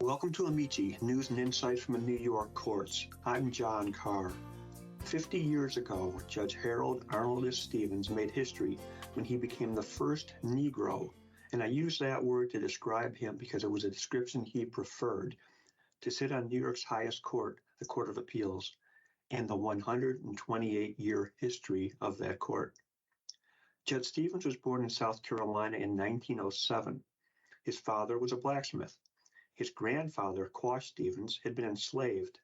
Welcome to Amici, News and Insights from the New York Courts. I'm John Carr. 50 years ago, Judge Harold Arnoldus Stevens made history when he became the first Negro, and I use that word to describe him because it was a description he preferred, to sit on New York's highest court, the Court of Appeals, and the 128-year history of that court. Judge Stevens was born in South Carolina in 1907. His father was a blacksmith. His grandfather, Quash Stevens, had been enslaved,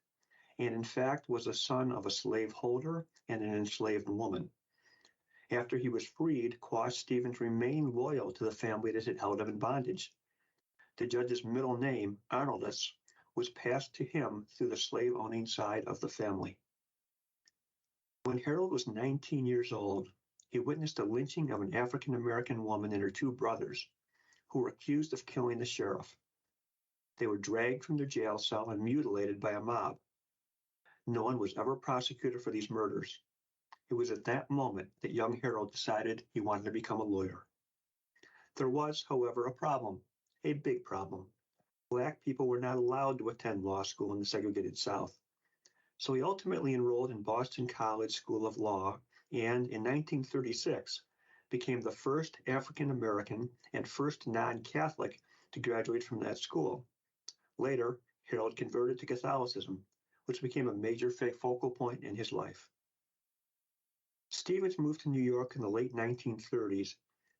and in fact was the son of a slaveholder and an enslaved woman. After he was freed, Quash Stevens remained loyal to the family that had held him in bondage. The judge's middle name, Arnoldus, was passed to him through the slave-owning side of the family. When Harold was 19 years old, he witnessed the lynching of an African-American woman and her two brothers, who were accused of killing the sheriff. They were dragged from their jail cell and mutilated by a mob. No one was ever prosecuted for these murders. It was at that moment that young Harold decided he wanted to become a lawyer. There was, however, a problem, a big problem. Black people were not allowed to attend law school in the segregated South. So he ultimately enrolled in Boston College School of Law and, in 1936, became the first African-American and first non-Catholic to graduate from that school. Later, Harold converted to Catholicism, which became a major focal point in his life. Stevens moved to New York in the late 1930s,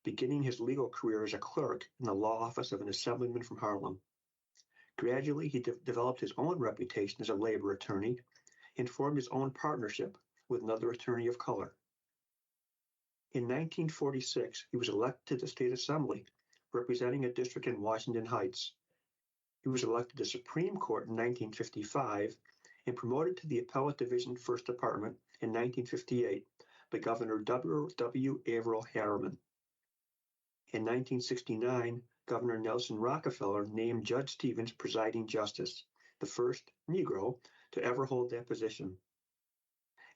beginning his legal career as a clerk in the law office of an assemblyman from Harlem. Gradually, he developed his own reputation as a labor attorney and formed his own partnership with another attorney of color. In 1946, he was elected to the State Assembly, representing a district in Washington Heights. He was elected to Supreme Court in 1955 and promoted to the Appellate Division First Department in 1958 by Governor W. Averill Harriman. In 1969, Governor Nelson Rockefeller named Judge Stevens presiding justice, the first Negro to ever hold that position.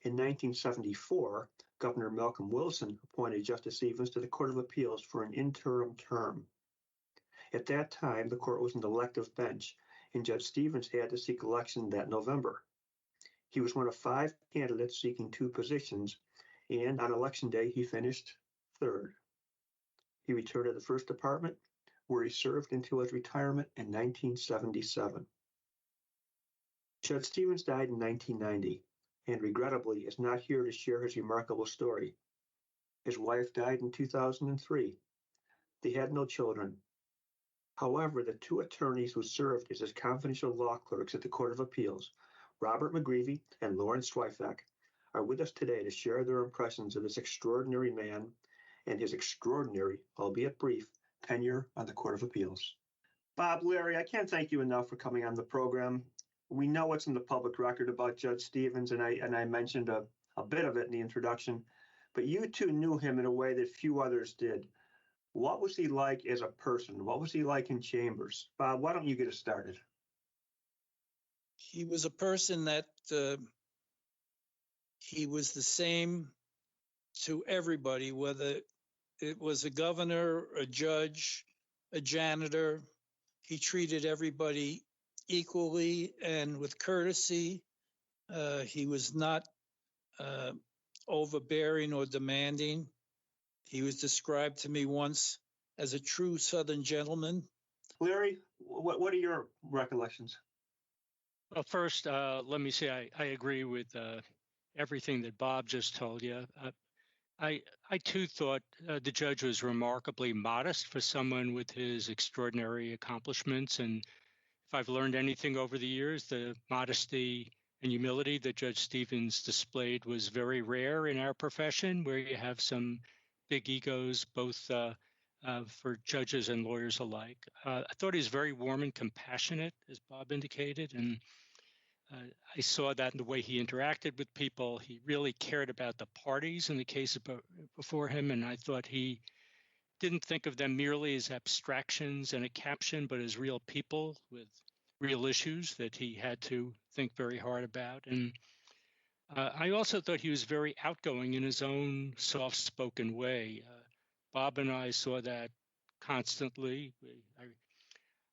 In 1974, Governor Malcolm Wilson appointed Justice Stevens to the Court of Appeals for an interim term. At that time, the court was an elective bench, and Judge Stevens had to seek election that November. He was one of 5 candidates seeking 2 positions, and on election day, he finished third. He returned to the First Department, where he served until his retirement in 1977. Judge Stevens died in 1990, and regrettably is not here to share his remarkable story. His wife died in 2003. They had no children. However, the 2 attorneys who served as his confidential law clerks at the Court of Appeals, Robert McGreevy and Lawrence Zweifach, are with us today to share their impressions of this extraordinary man and his extraordinary, albeit brief, tenure on the Court of Appeals. Bob, Larry, I can't thank you enough for coming on the program. We know what's in the public record about Judge Stevens, and I mentioned a bit of it in the introduction, but you two knew him in a way that few others did. What was he like as a person? What was he like in chambers? Bob, why don't you get us started? He was a person that he was the same to everybody, whether it was a governor, a judge, a janitor. He treated everybody equally and with courtesy. He was not overbearing or demanding. He was described to me once as a true Southern gentleman. Larry, what are your recollections? Well, first, let me say I agree with everything that Bob just told you. I too thought the judge was remarkably modest for someone with his extraordinary accomplishments. And if I've learned anything over the years, the modesty and humility that Judge Stevens displayed was very rare in our profession, where you have some big egos, both for judges and lawyers alike. I thought he was very warm and compassionate, as Bob indicated, and I saw that in the way he interacted with people. He really cared about the parties in the case before him, and I thought he didn't think of them merely as abstractions and a caption, but as real people with real issues that he had to think very hard about. And I also thought he was very outgoing in his own soft-spoken way. Bob and I saw that constantly.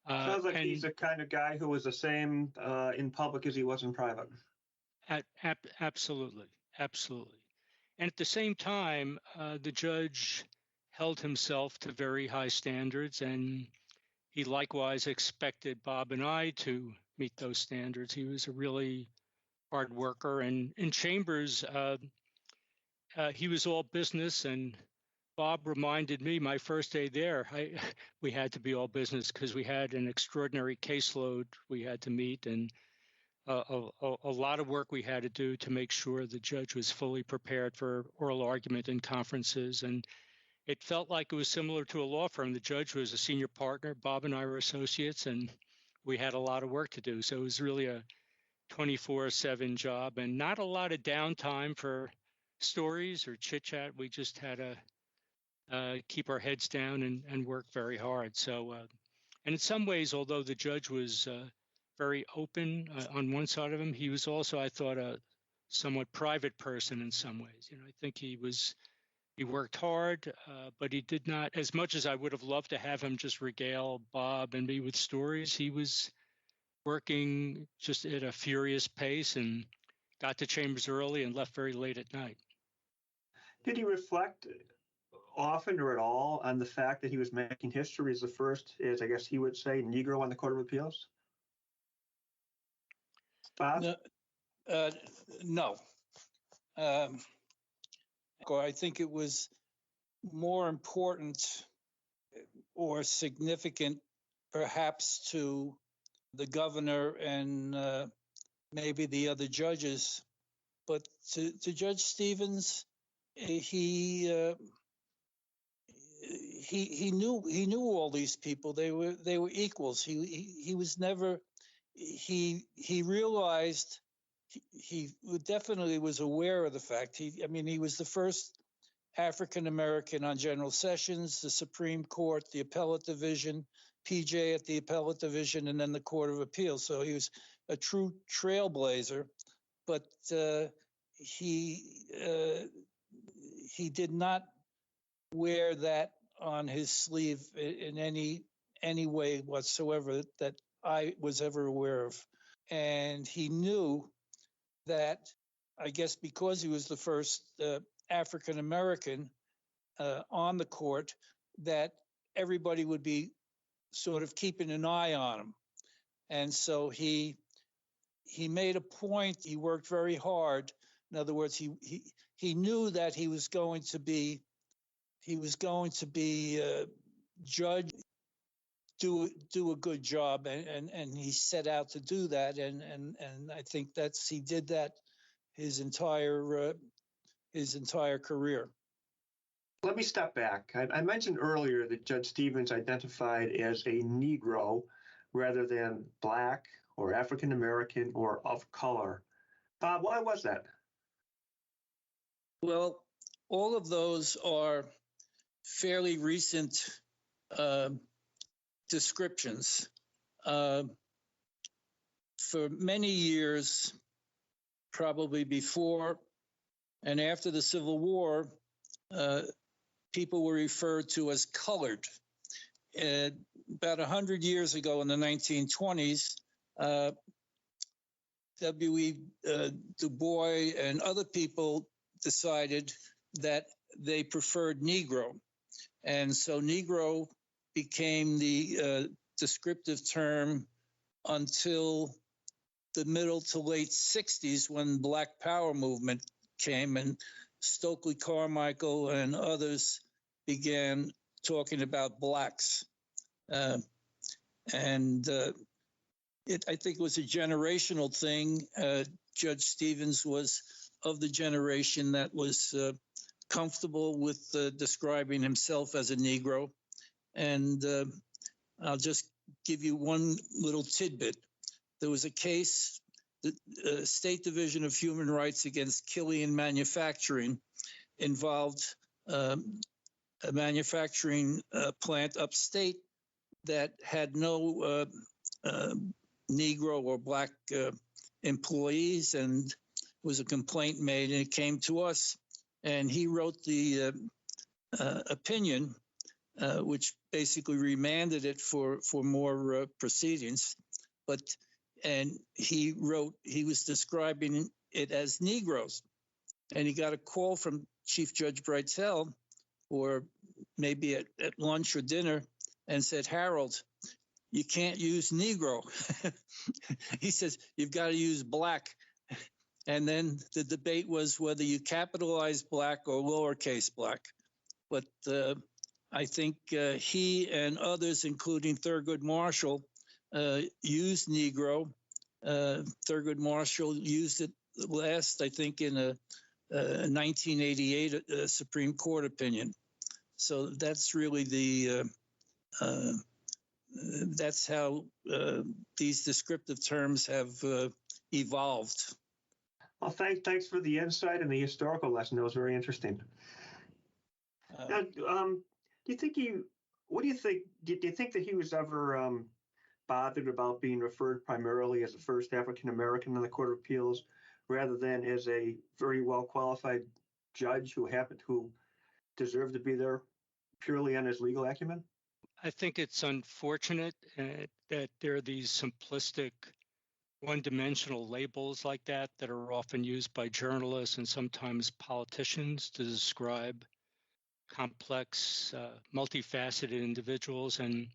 Sounds like And he's the kind of guy who was the same in public as he was in private. Absolutely, absolutely. And at the same time, the judge held himself to very high standards, and he likewise expected Bob and I to meet those standards. He was a really hard worker, and in chambers, he was all business. And Bob reminded me my first day there, we had to be all business because we had an extraordinary caseload we had to meet, and a lot of work we had to do to make sure the judge was fully prepared for oral argument and conferences. And it felt like it was similar to a law firm. The judge was a senior partner. Bob and I were associates, and we had a lot of work to do. So it was really a 24/7 job and not a lot of downtime for stories or chit chat. We just had to keep our heads down and work very hard. So, and in some ways, although the judge was very open on one side of him, he was also, I thought, a somewhat private person in some ways. I think he worked hard, but he did not, as much as I would have loved to have him just regale Bob and me with stories, he was working just at a furious pace and got to chambers early and left very late at night. Did he reflect often or at all on the fact that he was making history as the first, as I guess he would say, Negro on the Court of Appeals? Bob? No. I think it was more important or significant, perhaps, to the governor and maybe the other judges, but to Judge Stevens, he knew all these people. They were equals. He was never. He realized. He definitely was aware of the fact. He was the first African American on General Sessions, the Supreme Court, the Appellate Division, PJ at the Appellate Division, and then the Court of Appeals. So he was a true trailblazer, but he did not wear that on his sleeve in any way whatsoever that I was ever aware of. And he knew that, I guess because he was the first African American on the court, that everybody would be sort of keeping an eye on him. And so he made a point. He worked very hard. In other words, he knew that he was going to be judged, do a good job, and he set out to do that, and I think he did that his entire career. Let me step back. I mentioned earlier that Judge Stevens identified as a Negro rather than Black or African American or of color. Bob, why was that? Well, all of those are fairly recent descriptions. For many years, probably before and after the Civil War, people were referred to as colored. About 100 years ago in the 1920s, W.E. Du Bois and other people decided that they preferred Negro. And so Negro became the descriptive term until the middle to late 60s when Black Power movement came and Stokely Carmichael and others began talking about blacks. I think it was a generational thing. Judge Stevens was of the generation that was comfortable with describing himself as a Negro. And I'll just give you one little tidbit. There was a case, the State Division of Human Rights against Killian Manufacturing involved a manufacturing plant upstate that had no Negro or Black employees, and was a complaint made, and it came to us, and he wrote the opinion which basically remanded it for more proceedings. And he wrote, he was describing it as Negroes. And he got a call from Chief Judge Brightel, or maybe at lunch or dinner, and said, Harold, you can't use Negro. He says, you've got to use black. And then the debate was whether you capitalize black or lowercase black. But I think he and others, including Thurgood Marshall, used Negro. Thurgood Marshall used it last, I think, in a 1988 Supreme Court opinion. So that's really that's how these descriptive terms have evolved. Well, thanks for the insight and the historical lesson. That was very interesting. Now, do you think what do you think? Do you think that he was ever bothered about being referred primarily as the first African American in the Court of Appeals, rather than as a very well qualified judge who deserved to be there purely on his legal acumen? I think it's unfortunate that there are these simplistic, one-dimensional labels like that are often used by journalists and sometimes politicians to describe complex, multifaceted individuals. And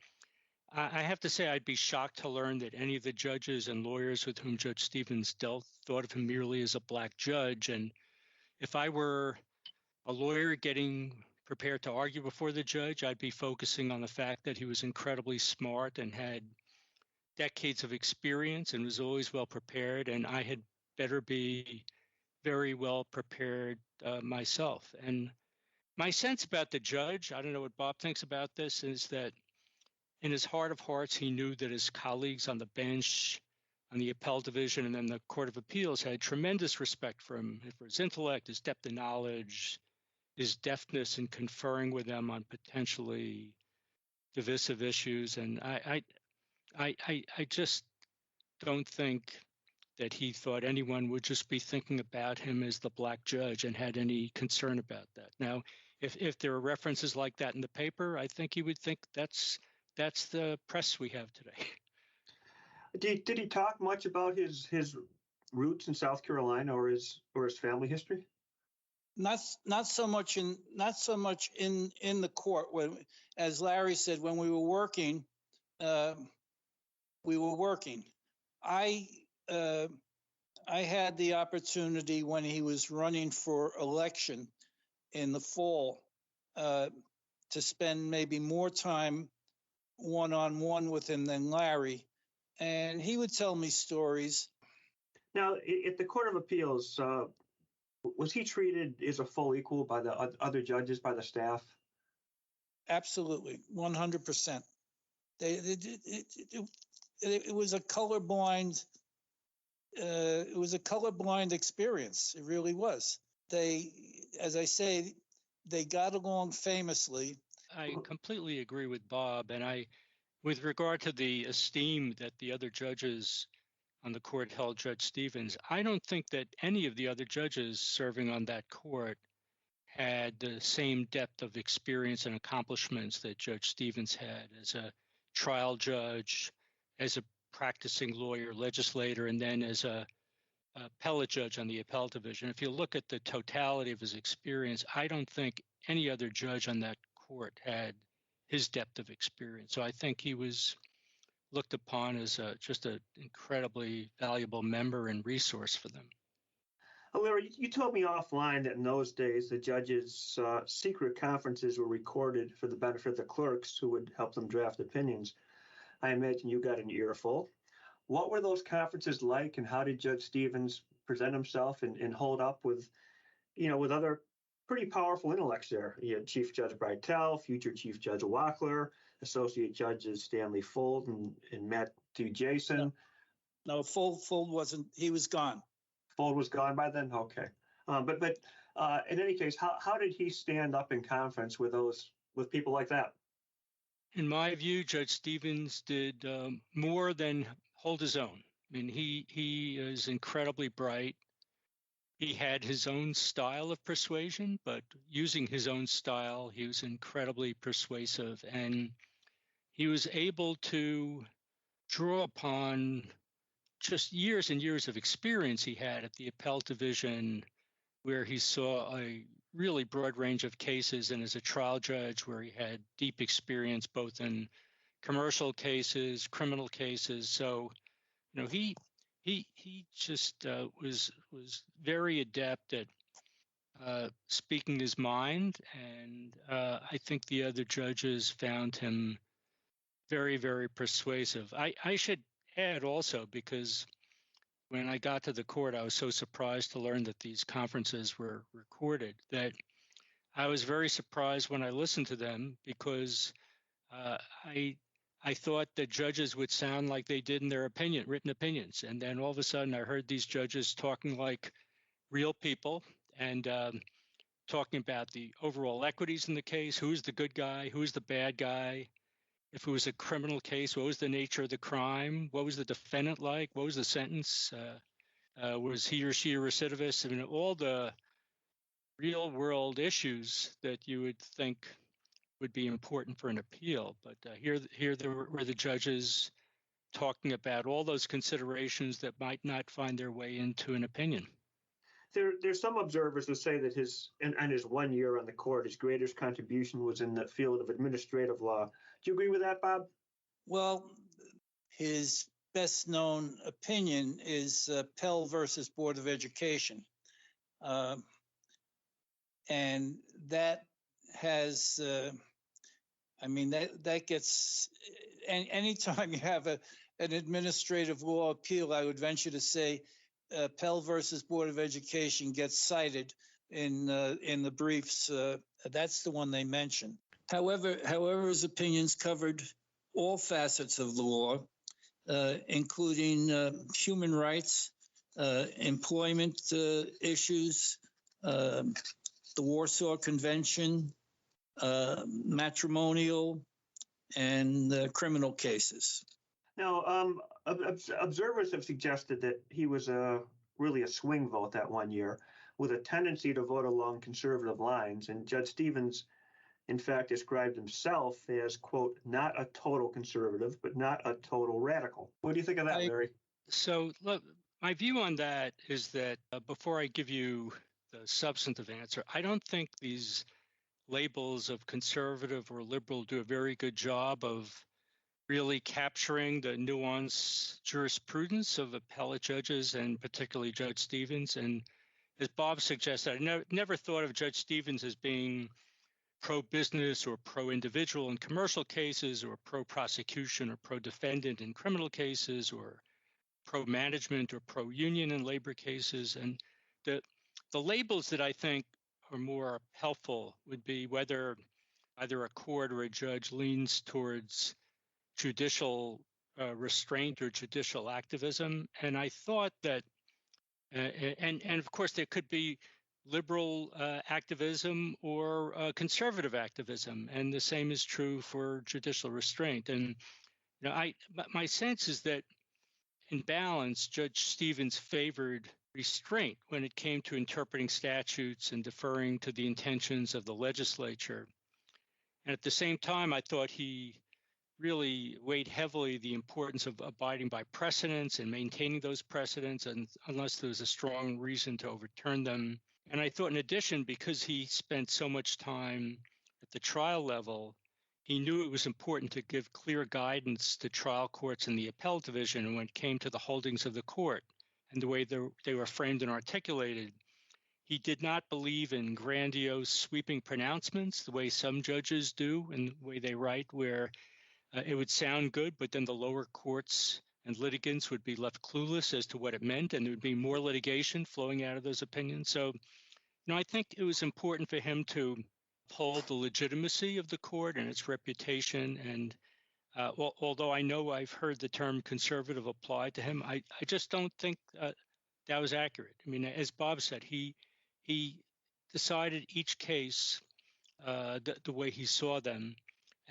I have to say, I'd be shocked to learn that any of the judges and lawyers with whom Judge Stevens dealt thought of him merely as a black judge. And if I were a lawyer getting prepared to argue before the judge, I'd be focusing on the fact that he was incredibly smart and had decades of experience and was always well prepared. And I had better be very well prepared myself. And my sense about the judge, I don't know what Bob thinks about this, is that in his heart of hearts, he knew that his colleagues on the bench, on the appellate division, and then the Court of Appeals had tremendous respect for him, for his intellect, his depth of knowledge, his deftness in conferring with them on potentially divisive issues. And I just don't think that he thought anyone would just be thinking about him as the black judge and had any concern about that. Now, if there are references like that in the paper, I think he would think that's the press we have today. Did he talk much about his roots in South Carolina or his family history? Not so much in the court. When, as Larry said, when we were working, I had the opportunity when he was running for election in the fall to spend maybe more time one-on-one with him than Larry, and he would tell me stories. Now, at the Court of Appeals, was he treated as a full equal by the other judges, by the staff? Absolutely, 100%. It was a colorblind. It was a colorblind experience. It really was. They, as I say, they got along famously. I completely agree with Bob, and with regard to the esteem that the other judges on the court held Judge Stevens, I don't think that any of the other judges serving on that court had the same depth of experience and accomplishments that Judge Stevens had as a trial judge, as a practicing lawyer, legislator, and then as a appellate judge on the appellate division. If you look at the totality of his experience, I don't think any other judge on that court had his depth of experience. So I think he was looked upon as just an incredibly valuable member and resource for them. Larry, you told me offline that in those days the judges' secret conferences were recorded for the benefit of the clerks who would help them draft opinions. I imagine you got an earful. What were those conferences like, and how did Judge Stevens present himself and hold up with other pretty powerful intellects there? You had Chief Judge Brightel, future Chief Judge Wackler, Associate Judges Stanley Fold and Matthew Jason. No, Fold wasn't. He was gone. Fold was gone by then? Okay. But in any case, how did he stand up in conference with people like that? In my view, Judge Stevens did more than hold his own. I mean, he is incredibly bright. He had his own style of persuasion, but using his own style, he was incredibly persuasive, and he was able to draw upon just years and years of experience he had at the appellate division, where he saw a really broad range of cases, and as a trial judge where he had deep experience both in commercial cases, criminal cases. So, he just was very adept at speaking his mind, and I think the other judges found him very, very persuasive. I should add also, because when I got to the court, I was so surprised to learn that these conferences were recorded, that I was very surprised when I listened to them, because uh, I thought that judges would sound like they did in their written opinions, and then all of a sudden I heard these judges talking like real people, and talking about the overall equities in the case, who's the good guy, who's the bad guy. If it was a criminal case, what was the nature of the crime? What was the defendant like? What was the sentence? Was he or she a recidivist? I mean, all the real world issues that you would think would be important for an appeal. But here were the judges talking about all those considerations that might not find their way into an opinion. There's some observers who say that in his 1 year on the court, his greatest contribution was in the field of administrative law. Do you agree with that, Bob? Well, his best known opinion is Pell versus Board of Education. And that has, that gets, anytime you have an administrative law appeal, I would venture to say Pell versus Board of Education gets cited in the briefs. That's the one they mention. However, his opinions covered all facets of the law, including human rights, employment issues, the Warsaw Convention, matrimonial, and criminal cases. Now, observers have suggested that he was really a swing vote that 1 year, with a tendency to vote along conservative lines. And Judge Stevens, in fact, described himself as, quote, not a total conservative, but not a total radical. What do you think of that, Larry? So, look, my view on that is that before I give you the substantive answer, I don't think these labels of conservative or liberal do a very good job of really capturing the nuanced jurisprudence of appellate judges, and particularly Judge Stevens. And as Bob suggested, I never thought of Judge Stevens as being pro-business or pro-individual in commercial cases, or pro-prosecution or pro-defendant in criminal cases, or pro-management or pro-union in labor cases. And the labels that I think are more helpful would be whether either a court or a judge leans towards judicial restraint or judicial activism. And I thought that, and of course, there could be liberal activism or conservative activism, and the same is true for judicial restraint. And my sense is that, in balance, Judge Stevens favored restraint when it came to interpreting statutes and deferring to the intentions of the legislature. And at the same time, I thought he really weighed heavily the importance of abiding by precedents and maintaining those precedents, and unless there was a strong reason to overturn them. And I thought, in addition, because he spent so much time at the trial level, he knew it was important to give clear guidance to trial courts in the appellate division when it came to the holdings of the court and the way they were framed and articulated. He did not believe in grandiose, sweeping pronouncements the way some judges do and the way they write, where it would sound good, but then the lower courts and litigants would be left clueless as to what it meant, and there would be more litigation flowing out of those opinions. So, I think it was important for him to uphold the legitimacy of the court and its reputation. And although I know I've heard the term conservative applied to him, I just don't think that was accurate. I mean, as Bob said, he decided each case the way he saw them,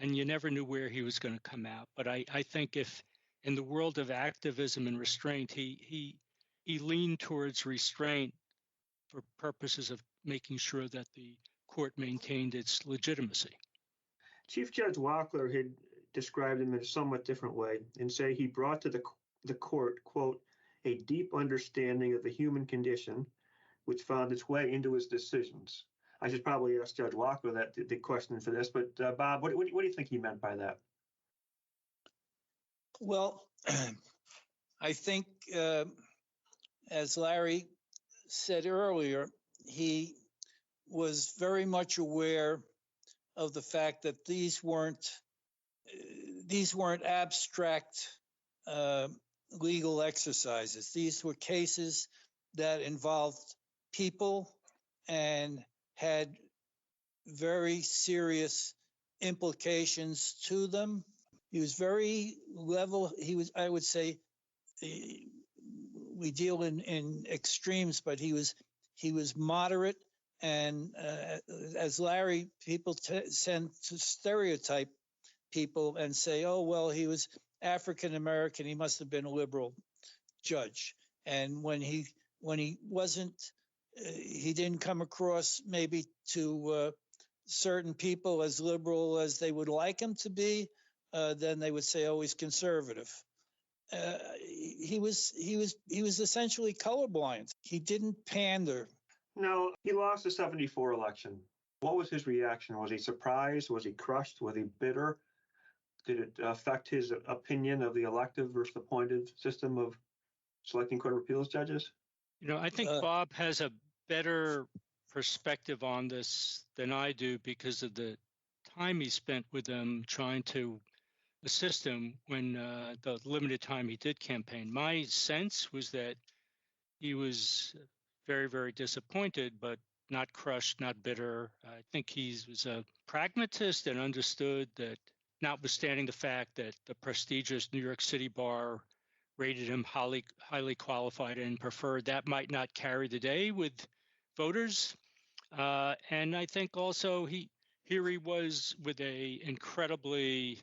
and you never knew where he was going to come out. But I think if in the world of activism and restraint, he leaned towards restraint for purposes of making sure that the court maintained its legitimacy. Chief Judge Wackler had described him in a somewhat different way and say he brought to the court, quote, a deep understanding of the human condition, which found its way into his decisions. I should probably ask Judge Wackler the question for this, but Bob, what do you think he meant by that? Well, I think, as Larry said earlier, he was very much aware of the fact that these weren't abstract legal exercises. These were cases that involved people and had very serious implications to them. He was very level. I would say, we deal in extremes, but he was moderate. And as Larry, people tend to stereotype people and say, oh, well, he was African American, he must have been a liberal judge. And when he wasn't, he didn't come across maybe to certain people as liberal as they would like him to be, then they would say, oh, he's conservative. He was essentially colorblind. He didn't pander. No, he lost the 74 election. What was his reaction? Was he surprised? Was he crushed? Was he bitter? Did it affect his opinion of the elective versus appointed system of selecting Court of Appeals judges? I think Bob has a better perspective on this than I do because of the time he spent with them trying to assist him when the limited time he did campaign. My sense was that he was very, very disappointed, but not crushed, not bitter. I think he was a pragmatist and understood that, notwithstanding the fact that the prestigious New York City bar rated him highly qualified and preferred, that might not carry the day with voters. And I think also here he was with a incredibly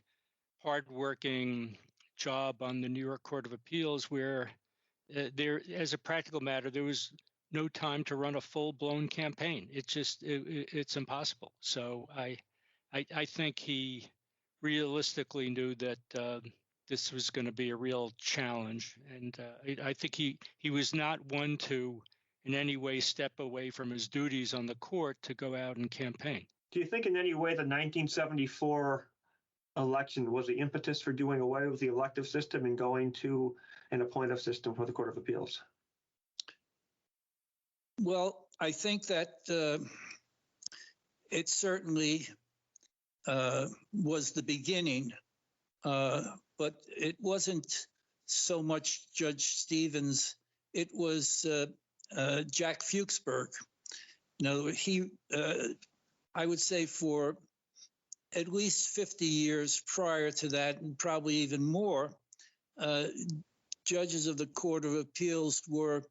hardworking job on the New York Court of Appeals, where there, as a practical matter, there was no time to run a full-blown campaign. It's impossible. So I think he realistically knew that this was going to be a real challenge, and I think he was not one to in any way step away from his duties on the court to go out and campaign. Do you think in any way the 1974 election was the impetus for doing away with the elective system and going to an appointive system for the Court of Appeals? Well, I think that it certainly was the beginning, but it wasn't so much Judge Stevens. It was Jack Fuchsberg. I would say for at least 50 years prior to that, and probably even more, judges of the Court of Appeals were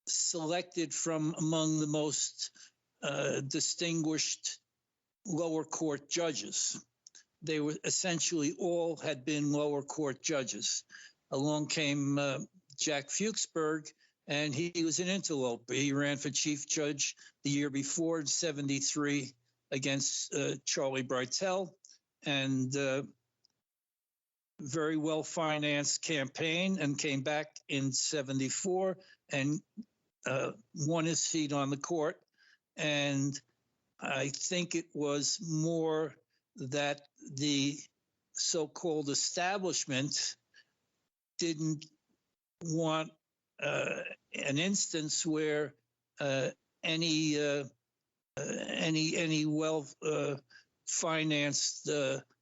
selected from among the most distinguished lower court judges. They were essentially all had been lower court judges. Along came Jack Fuchsberg, and he was an interloper. He ran for chief judge the year before in 73 against Charlie Breitel, and very well-financed campaign, and came back in 74 and won his seat on the court. And I think it was more that the so-called establishment didn't want an instance where any well-financed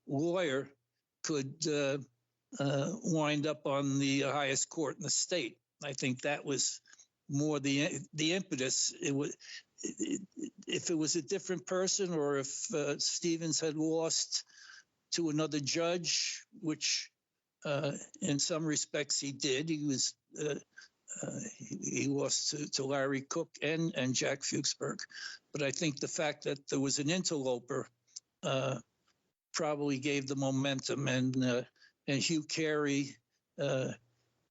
lawyer could wind up on the highest court in the state. I think that was more the impetus. If it was a different person, or if Stevens had lost to another judge, which in some respects he did, he lost to Larry Cook and Jack Fuchsberg. But I think the fact that there was an interloper probably gave the momentum. And Hugh Carey,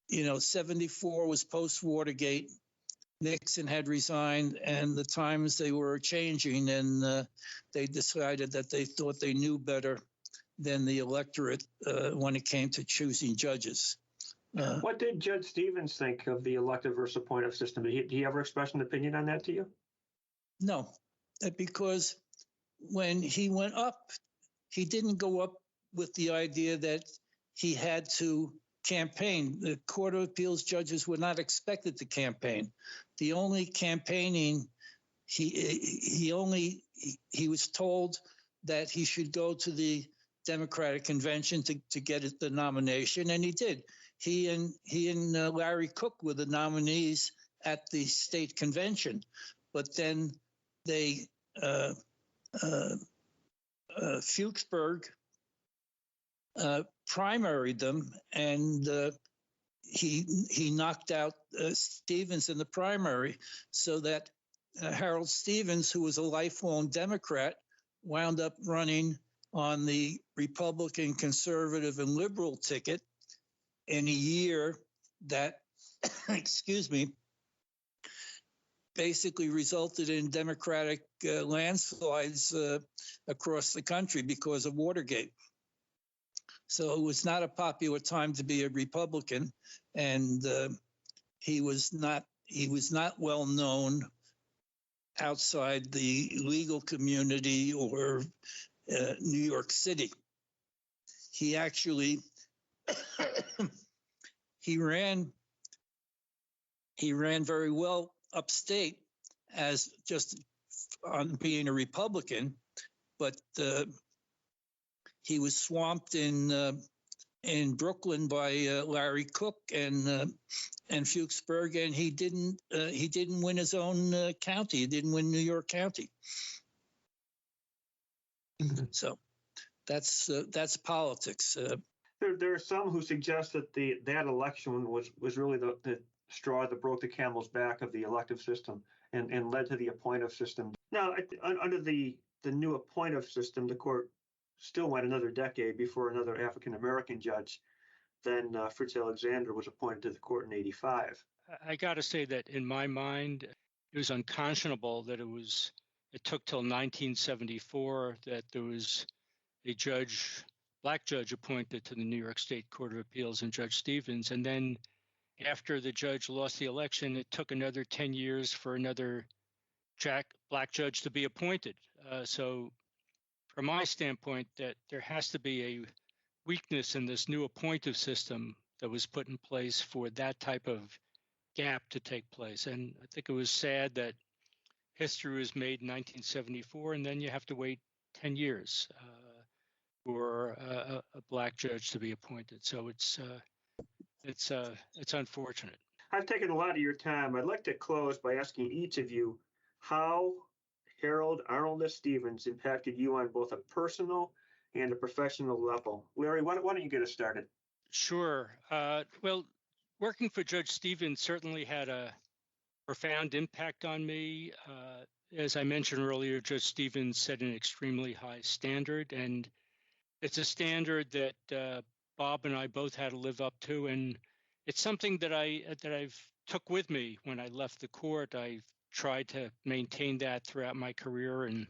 74 was post-Watergate. Nixon had resigned and the times they were changing, and they decided that they thought they knew better than the electorate when it came to choosing judges. What did Judge Stevens think of the elective versus appointive system? Did he ever express an opinion on that to you? No, because when he went up, he didn't go up with the idea that he had to campaign. The Court of Appeals judges were not expected to campaign. The only campaigning, he was told that he should go to the Democratic convention to get the nomination, and he did. He and Larry Cook were the nominees at the state convention, but then they Fuchsberg primaried them, and he knocked out Stevens in the primary, so that Harold Stevens, who was a lifelong Democrat, wound up running on the Republican, conservative, and liberal ticket in a year that, excuse me, basically resulted in Democratic landslides across the country because of Watergate. So it was not a popular time to be a Republican, and he was not well known outside the legal community or New York City. He actually he ran very well upstate as just on being a Republican, but he was swamped in Brooklyn by Larry Cook and Fuchsberg, and he didn't win his own county. He didn't win New York County. So that's politics. There are some who suggest that that election was really the straw that broke the camel's back of the elective system and led to the appointive system. Now, under the new appointive system, the court still went another decade before another African-American judge, then Fritz Alexander, was appointed to the court in '85. I got to say that in my mind, it was unconscionable that it took till 1974 that there was a black judge appointed to the New York State Court of Appeals, and Judge Stevens. And then after the judge lost the election, it took another 10 years for another black judge to be appointed. So from my standpoint, that there has to be a weakness in this new appointive system that was put in place for that type of gap to take place. And I think it was sad that history was made in 1974, and then you have to wait 10 years for a black judge to be appointed. So it's unfortunate. I've taken a lot of your time. I'd like to close by asking each of you how Harold Arnoldus Stevens impacted you on both a personal and a professional level. Larry, why don't you get us started? Sure. Well, working for Judge Stevens certainly had a profound impact on me. As I mentioned earlier, Judge Stevens set an extremely high standard, and it's a standard that Bob and I both had to live up to, and it's something that I've took with me when I left the court. I've tried to maintain that throughout my career, and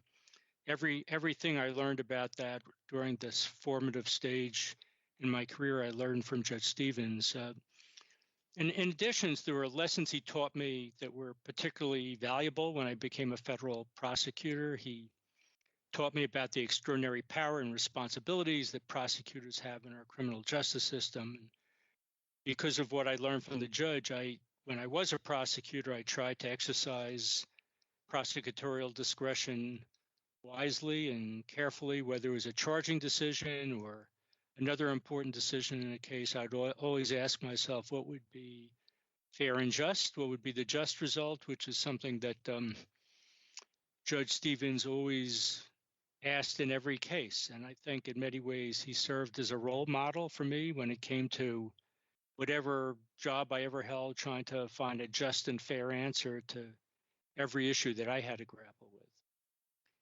everything I learned about that during this formative stage in my career, I learned from Judge Stevens. And in addition, there were lessons he taught me that were particularly valuable when I became a federal prosecutor. He taught me about the extraordinary power and responsibilities that prosecutors have in our criminal justice system. And because of what I learned from the judge, when I was a prosecutor, I tried to exercise prosecutorial discretion wisely and carefully, whether it was a charging decision or another important decision in a case. I'd always ask myself what would be fair and just, what would be the just result, which is something that Judge Stevens always asked in every case. And I think in many ways he served as a role model for me when it came to whatever job I ever held, trying to find a just and fair answer to every issue that I had to grapple with.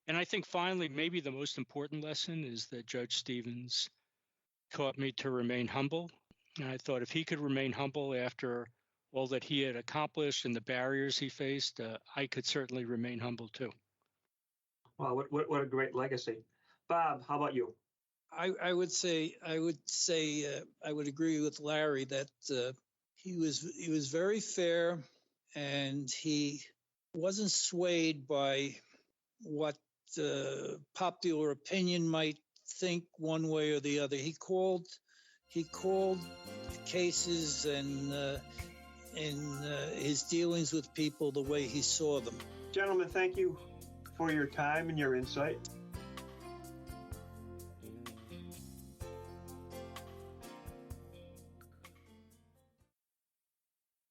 And I think finally, maybe the most important lesson is that Judge Stevens taught me to remain humble. And I thought if he could remain humble after all that he had accomplished and the barriers he faced, I could certainly remain humble too. Wow, what a great legacy. Bob, how about you? I would agree with Larry that he was very fair, and he wasn't swayed by what popular opinion might think one way or the other. He called cases and his dealings with people the way he saw them. Gentlemen, thank you for your time and your insight.